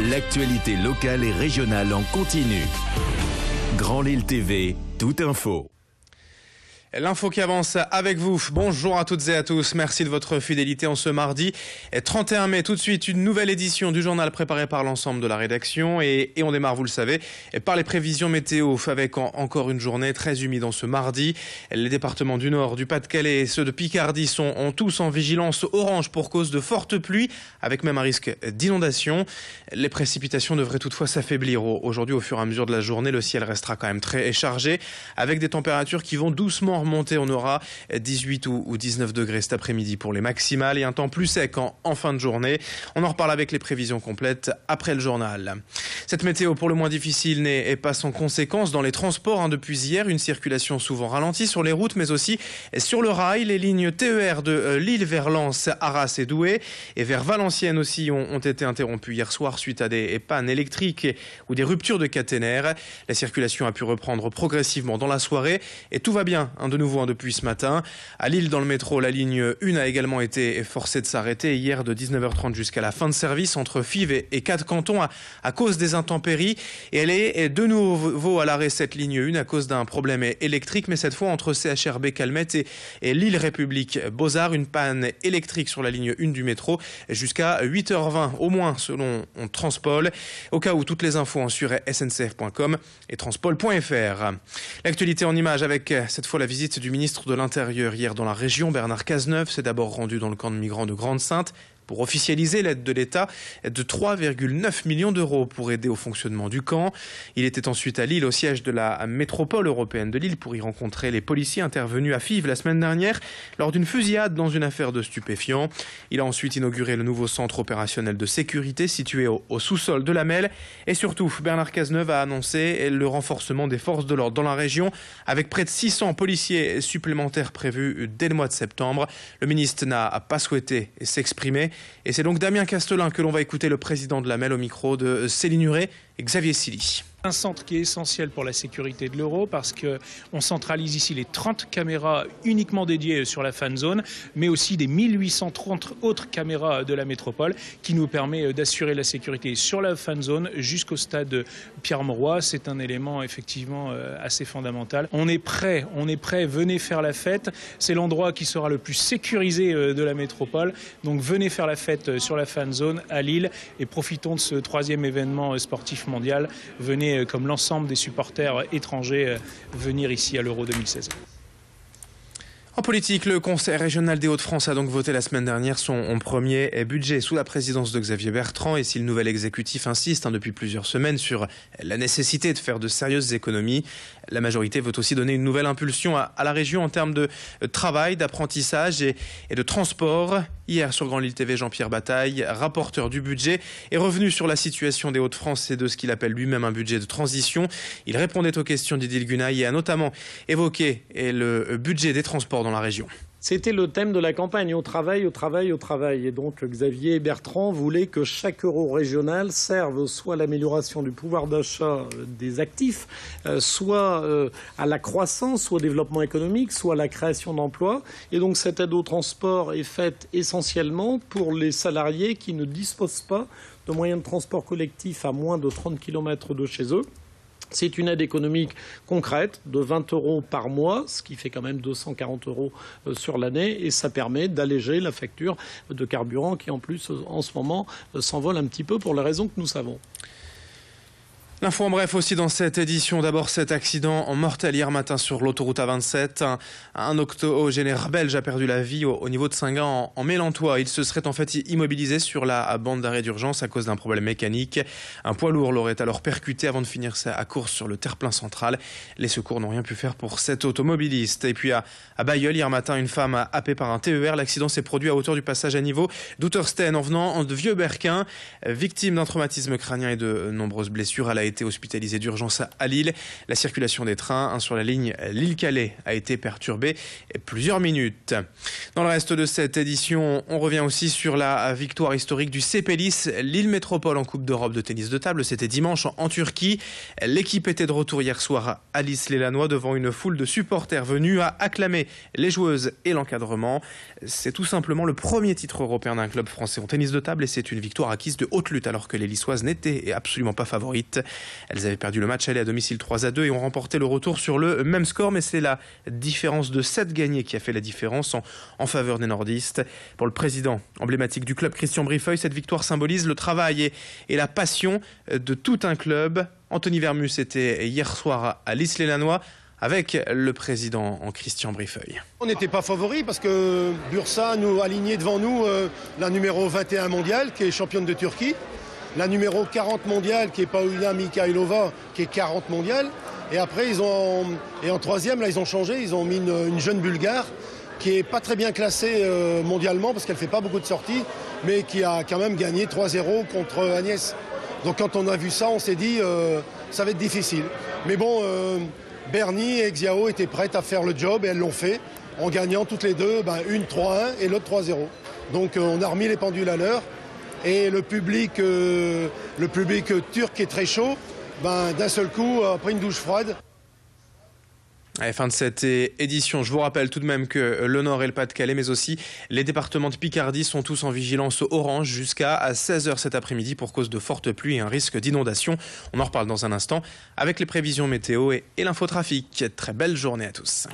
L'actualité locale et régionale en continu. Grand Lille TV, toute info. L'info qui avance avec vous. Bonjour à toutes et à tous. Merci de votre fidélité en ce mardi 31 mai. Tout de suite, une nouvelle édition du journal préparé par l'ensemble de la rédaction. Et on démarre, vous le savez, par les prévisions météo avec encore une journée très humide en ce mardi. Les départements du Nord, du Pas-de-Calais et ceux de Picardie sont tous en vigilance orange pour cause de fortes pluies, avec même un risque d'inondation. Les précipitations devraient toutefois s'affaiblir aujourd'hui au fur et à mesure de la journée. Le ciel restera quand même très chargé, avec des températures qui vont doucement remonter. On aura 18 ou 19 degrés cet après-midi pour les maximales et un temps plus sec en fin de journée. On en reparle avec les prévisions complètes après le journal. Cette météo pour le moins difficile n'est pas sans conséquence dans les transports. Depuis hier, une circulation souvent ralentie sur les routes, mais aussi sur le rail. Les lignes TER de Lille vers Lens, Arras et Douai et vers Valenciennes aussi ont été interrompues hier soir suite à des pannes électriques ou des ruptures de caténaires. La circulation a pu reprendre progressivement dans la soirée et tout va bien de nouveau depuis ce matin. À Lille, dans le métro, la ligne 1 a également été forcée de s'arrêter hier de 19h30 jusqu'à la fin de service entre Fives et 4 cantons à cause des intempéries. Et elle est de nouveau à l'arrêt, cette ligne 1, à cause d'un problème électrique, mais cette fois entre CHRB Calmette et Lille République Beaux-Arts. Une panne électrique sur la ligne 1 du métro jusqu'à 8h20 au moins selon Transpol. Au cas où, toutes les infos sur sncf.com et transpol.fr. L'actualité en images avec cette fois la visite du ministre de l'Intérieur hier dans la région. Bernard Cazeneuve s'est d'abord rendu dans le camp de migrants de Grande-Synthe pour officialiser l'aide de l'État de 3,9 millions d'euros pour aider au fonctionnement du camp. Il était ensuite à Lille, au siège de la métropole européenne de Lille, pour y rencontrer les policiers intervenus à Fives la semaine dernière lors d'une fusillade dans une affaire de stupéfiants. Il a ensuite inauguré le nouveau centre opérationnel de sécurité situé au sous-sol de la Melle. Et surtout, Bernard Cazeneuve a annoncé le renforcement des forces de l'ordre dans la région avec près de 600 policiers supplémentaires prévus dès le mois de septembre. Le ministre n'a pas souhaité s'exprimer. Et c'est donc Damien Castelin que l'on va écouter, le président de la Melle, au micro de Céline Huret et Xavier Silly. Un centre qui est essentiel pour la sécurité de l'euro parce qu'on centralise ici les 30 caméras uniquement dédiées sur la fan zone, mais aussi des 1830 autres caméras de la métropole qui nous permet d'assurer la sécurité sur la fan zone jusqu'au stade Pierre-Mauroy. C'est un élément effectivement assez fondamental. On est prêt, venez faire la fête. C'est l'endroit qui sera le plus sécurisé de la métropole. Donc venez faire la fête sur la fan zone à Lille et profitons de ce 3e événement sportif mondial. Venez comme l'ensemble des supporters étrangers venir ici à l'Euro 2016. En politique, le Conseil régional des Hauts-de-France a donc voté la semaine dernière son premier budget sous la présidence de Xavier Bertrand. Et si le nouvel exécutif insiste depuis plusieurs semaines sur la nécessité de faire de sérieuses économies, la majorité veut aussi donner une nouvelle impulsion à la région en termes de travail, d'apprentissage et de transport. Hier, sur Grand Lille TV, Jean-Pierre Bataille, rapporteur du budget, est revenu sur la situation des Hauts-de-France et de ce qu'il appelle lui-même un budget de transition. Il répondait aux questions d'Idil Gunaï et a notamment évoqué le budget des transports dans la région. C'était le thème de la campagne, au travail, au travail, au travail. Et donc Xavier Bertrand voulait que chaque euro régional serve soit à l'amélioration du pouvoir d'achat des actifs, soit à la croissance, soit au développement économique, soit à la création d'emplois. Et donc cette aide au transport est faite essentiellement pour les salariés qui ne disposent pas de moyens de transport collectif à moins de 30 km de chez eux. C'est une aide économique concrète de 20 € par mois, ce qui fait quand même 240 € sur l'année. Et ça permet d'alléger la facture de carburant qui, en plus, en ce moment, s'envole un petit peu pour les raisons que nous savons. L'info en bref aussi dans cette édition. D'abord cet accident mortel hier matin sur l'autoroute A27. Un octogénaire belge a perdu la vie au niveau de Saint-Gand en Mélantois. Il se serait en fait immobilisé sur la bande d'arrêt d'urgence à cause d'un problème mécanique. Un poids lourd l'aurait alors percuté avant de finir sa course sur le terre-plein central. Les secours n'ont rien pu faire pour cet automobiliste. Et puis à Bailleul, hier matin, une femme happée par un TER. L'accident s'est produit à hauteur du passage à niveau d'Outersten en venant de Vieux-Berquin. Victime d'un traumatisme crânien et de nombreuses blessures, elle a été hospitalisé d'urgence à Lille. La circulation des trains sur la ligne Lille-Calais a été perturbée plusieurs minutes. Dans le reste de cette édition, on revient aussi sur la victoire historique du Sepelis Lille Métropole en Coupe d'Europe de tennis de table. C'était dimanche en Turquie. L'équipe était de retour hier soir à Lille-les-Lanois devant une foule de supporters venus à acclamer les joueuses et l'encadrement. C'est tout simplement le premier titre européen d'un club français en tennis de table et c'est une victoire acquise de haute lutte alors que les Lissoises n'étaient absolument pas favorites. Elles avaient perdu le match aller à domicile 3-2 et ont remporté le retour sur le même score, mais c'est la différence de 7 gagnés qui a fait la différence en faveur des nordistes. Pour le président emblématique du club, Christian Brifeuil, cette victoire symbolise le travail et la passion de tout un club. Anthony Vermus était hier soir à Lille-les-Lanois avec le président Christian Brifeuil. On n'était pas favoris parce que Bursa nous alignait devant nous la numéro 21 mondiale qui est championne de Turquie, la numéro 40 mondiale qui est Paulina Mikhailova qui est 40 mondiale, et après en troisième là ils ont changé, ils ont mis une jeune bulgare qui est pas très bien classée mondialement parce qu'elle fait pas beaucoup de sorties, mais qui a quand même gagné 3-0 contre Agnès. Donc quand on a vu ça, on s'est dit ça va être difficile. Mais bon, Bernie et Xiao étaient prêtes à faire le job et elles l'ont fait en gagnant toutes les deux, une 3-1 et l'autre 3-0. Donc on a remis les pendules à l'heure et le public turc est très chaud, d'un seul coup a pris une douche froide. À la fin de cette édition, je vous rappelle tout de même que le Nord et le Pas-de-Calais, mais aussi les départements de Picardie sont tous en vigilance orange jusqu'à 16h cet après-midi pour cause de fortes pluies et un risque d'inondation. On en reparle dans un instant avec les prévisions météo et l'infotrafic. Très belle journée à tous.